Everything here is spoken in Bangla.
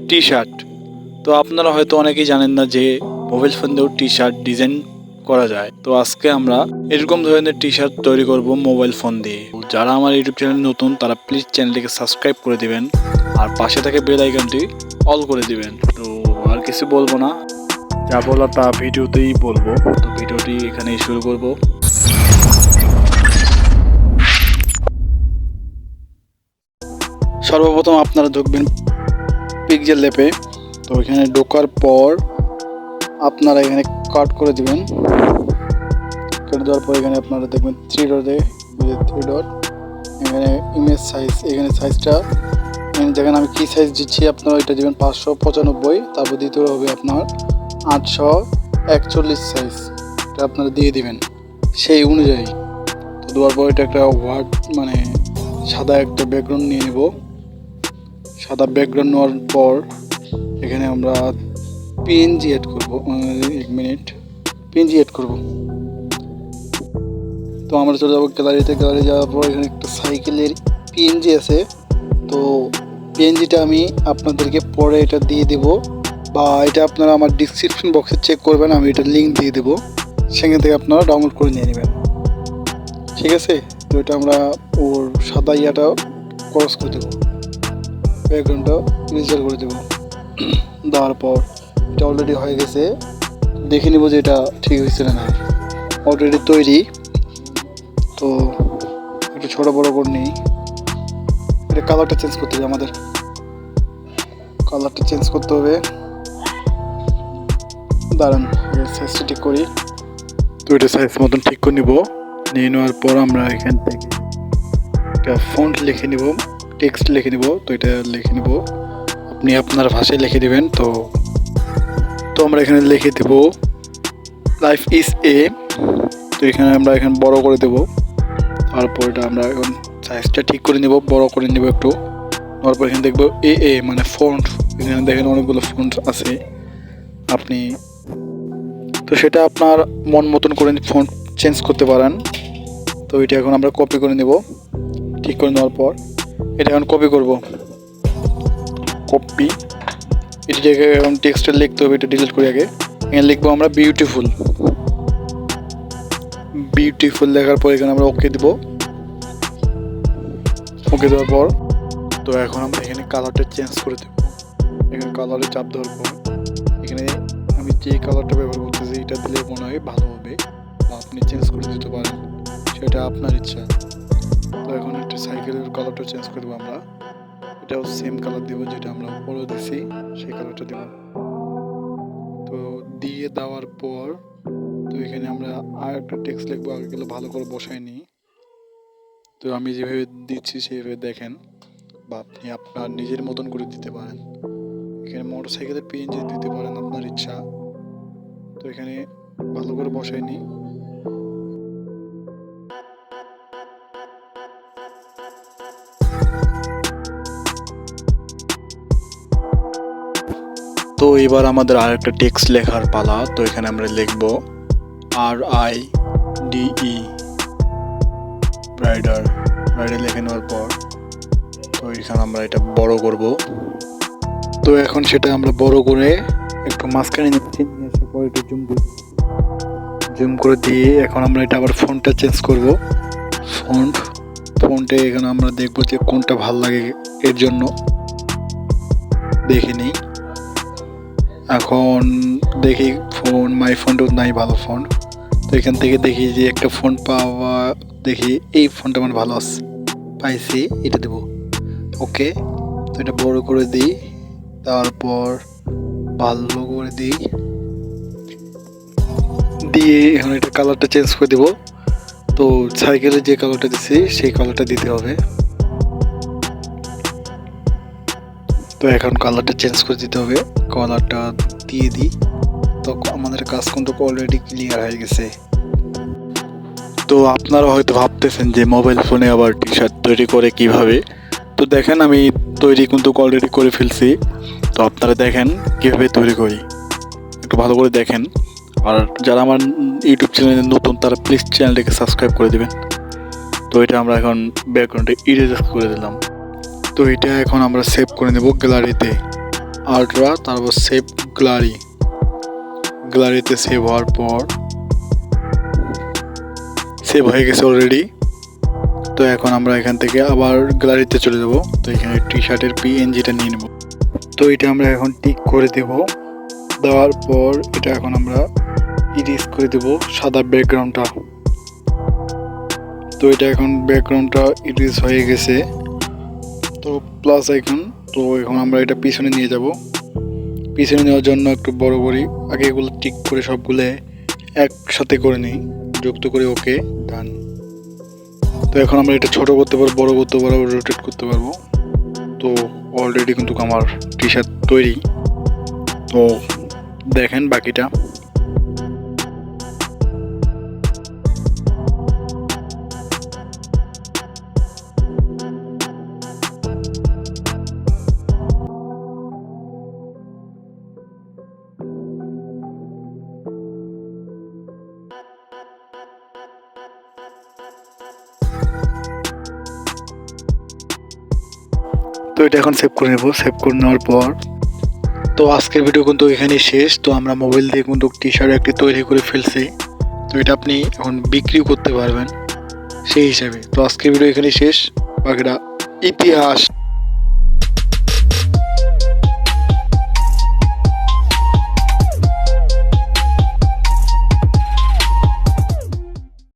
T shirt. তো আপনারা হয়তো অনেকেই জানেন না যে মোবাইল ফোন দিয়েও টি শার্ট ডিজাইন করা যায়। তো আজকে আমরা এরকম ধরনের টি শার্ট তৈরি করব মোবাইল ফোন দিয়ে। যারা আমার ইউটিউব চ্যানেল নতুন তারা প্লিজ চ্যানেলটিকে সাবস্ক্রাইব করে দিবেন আর পাশে থেকে বেল আইকনটি অল করে দিবেন। তো আর কিছু বলবো না, যা বলার তা ভিডিওতেই বলবো। তো ভিডিওটি এখানেই শুরু করব। সর্বপ্রথম আপনারা ঢুকবেন পিক্সেল ল্যাবে। তো এখানে ঢোকার পর আপনারা এখানে কাট করে দিবেন। কেটে দেওয়ার পর এখানে আপনারা দেখবেন থ্রি ডট, এখানে ইমেজ সাইজ, এখানে সাইজটা যেখানে আমি কী সাইজ দিচ্ছি আপনারা এটা দেবেন 595, তারপর দিতে হবে আপনার 841 সাইজ, এটা আপনারা দিয়ে দিবেন সেই অনুযায়ী। তো দেওয়ার পর এটা একটা ওয়ার্ড মানে সাদা একটা ব্যাকগ্রাউন্ড নিয়ে নেব। সাদা ব্যাকগ্রাউন্ড নেওয়ার পর এখানে আমরা পিএনজি অ্যাড করবো। 1 মিনিট, পিএনজি অ্যাড করব। তো আমরা চলে যাবো গ্যালারিতে। গ্যালারি যাওয়ার পর এখানে একটা সাইকেলের পিএনজি আছে। তো পিএনজিটা আমি আপনাদেরকে পরে এটা দিয়ে দেব, বা এটা আপনারা আমার ডিসক্রিপশন বক্সে চেক করবেন, আমি এটা লিঙ্ক দিয়ে দেবো, সেখান থেকে আপনারা ডাউনলোড করে নিয়ে নেবেন। ঠিক আছে। তো এটা আমরা ওর সাদা ইয়াটা ক্রস করে দেবো, ব্যাকগ্রাউন্ডটা ইরেজার করে দেবো। দেওয়ার পর এটা অলরেডি হয়ে গেছে, দেখে নেব যে এটা ঠিক হয়েছে না। অলরেডি তৈরি। তো একটু ছোটো বড়ো করে নিই। এটা কালারটা চেঞ্জ করতে হবে, আমাদের কালারটা চেঞ্জ করতে হবে। দাঁড়ান সাইজটা ঠিক করি। তো এটা সাইজ মতন ঠিক করে নিব। নিয়ে নেওয়ার পর আমরা এখান থেকে একটা ফন্ট লিখে নিব, টেক্সট লিখে নিব। তো এটা লিখে নিব, আপনি আপনার ভাষায় লিখে দেবেন। তো আমরা এখানে লিখে দেব লাইফ ইজ এ। তো এখানে আমরা এখানে বড় করে দেব। তারপর এটা আমরা এখন সাইজটা ঠিক করে নেব, বড় করে নেব একটু। তারপর এখানে দেখবো এ মানে ফন্ট, এখানে দেখেন অনেকগুলো ফন্ট আছে। আপনি তো সেটা আপনার মন মতন করে ফন্ট চেঞ্জ করতে পারেন। তো এটা এখন আমরা কপি করে নেব। ঠিক করে নেওয়ার পর এটা এখন কপি করব। কপি, এটাকে এখন টেক্সটে লিখতে হবে, এটা ডিলিট করে আগে এখানে লিখবো আমরা বিউটিফুল। বিউটিফুল লেখার পর এখানে আমরা ওকে দেব। ওকে দেওয়ার পর তো এখন আমরা এখানে কালারটা চেঞ্জ করে দেব। এখানে কালারে চাপ দেওয়ার পর এখানে আমি যে কালারটা ব্যবহার করতেছি এটা দিলে মনে হয় ভালো হবে, বা আপনি চেঞ্জ করে দিতে পারেন, সেটা আপনার ইচ্ছা। তো এখন একটা সাইকেলের কালারটা চেঞ্জ করে দেবো আমরা। এটাও সেম কালার দেবো যেটা আমরা পরে দিছি, সেই কালারটা দেব। তো দিয়ে দেওয়ার পর তো এখানে আমরা আর একটা টেক্সট লিখবো, আগেগুলো ভালো করে বসাই নিই। তো আমি যেভাবে দিচ্ছি সেইভাবে দেখেন, বা আপনি আপনার নিজের মতন করে দিতে পারেন। এখানে মোটরসাইকেলের পিএনজি দিতে পারেন, আপনার ইচ্ছা। তো এখানে ভালো করে বসাই নিই। তো এবার আমাদের আরেকটা টেক্সট লেখার পালা। তো এখানে আমরা লিখবো RIDE, রাইডার। রাইডার লিখে নেওয়ার পর তো এখানে আমরা এটা বড় করব। তো এখন সেটা আমরা বড় করে একটু মাঝখানে নিয়ে আসার পর একটু জুম করে দিয়ে এখন আমরা এটা আবার ফন্টটা চেঞ্জ করব। ফন্টে এখানে আমরা দেখবো যে কোনটা ভাল লাগে, এর জন্য দেখে নিই। এখন দেখি মাই ফন্টও নাই ভালো ফন্ট। তো এখান থেকে দেখি যে একটা ফন্ট পাওয়া, দেখি এই ফন্টটা আমার ভালো আছে, পাইছি, এটা দেবো। ওকে। তো এটা বড় করে দিই, তারপর ভালো করে দিই, দিয়ে এখন এটা কালারটা চেঞ্জ করে দেবো। তো সাইকেলে যে কালারটা দিচ্ছি সেই কালারটা দিতে হবে। তো এখন কালারটা চেঞ্জ করে দিতে হবে, কালারটা দিয়ে দিই। তো আমাদের কাজ কিন্তু অলরেডি ক্লিয়ার হয়ে গেছে। তো আপনারা হয়তো ভাবতেছেন যে মোবাইল ফোনে আবার টি শার্ট তৈরি করে কিভাবে। তো দেখেন আমি তৈরি কিন্তু অলরেডি করে ফেলছি। তো আপনারা দেখেন কীভাবে তৈরি করি, একটু ভালো করে দেখেন। আর যারা আমার ইউটিউব চ্যানেলে নতুন তারা প্লিজ চ্যানেলটিকে সাবস্ক্রাইব করে দেবেন। তো এটা আমরা এখন ব্যাকগ্রাউন্ডে ইরেজ করে দিলাম। তো এটা এখন আমরা সেভ করে নেব গ্যালারিতে। আলট্রা, তারপর সেভ গ্যালারি। গ্যালারিতে সেভ হওয়ার পর সেভ হয়ে গেছে অলরেডি। তো এখন আমরা এখান থেকে আবার গ্যালারিতে চলে যাব। তো এখানে টি শার্টের পিএনজিটা নিয়ে নেব। তো এটা আমরা এখন টিক করে দেব। দেওয়ার পর এটা এখন আমরা ইরেজ করে দেব সাদা ব্যাকগ্রাউন্ডটা। তো এটা এখন ব্যাকগ্রাউন্ডটা ইরেজ হয়ে গেছে। তো প্লাস আইকন। তো এখন আমরা এটা পিছনে নিয়ে যাব। পিছনে নেওয়ার জন্য একটু বড় করি, আগে এগুলো টিক করে সবগুলো একসাথে করে নিই, যুক্ত করে ওকে ডান। তো এখন আমরা এটা ছোট করতে পারবো, বড় করতে পারবো, রোটেট করতে পারবো। তো অলরেডি কিন্তু আমার টি শার্ট তৈরি। তো দেখেন বাকিটা। তো এটা এখন সেভ করে নেব। সেভ করে নেওয়ার পর তো আজকের ভিডিও কিন্তু এখানেই শেষ। তো আমরা মোবাইল দিয়ে কিন্তু টি শার্ট একটি তৈরি করে ফেলছি। তো এটা আপনি এখন বিক্রিও করতে পারবেন সেই হিসাবে। তো আজকের ভিডিও এখানেই শেষ, বাকিটা ইতিহাস।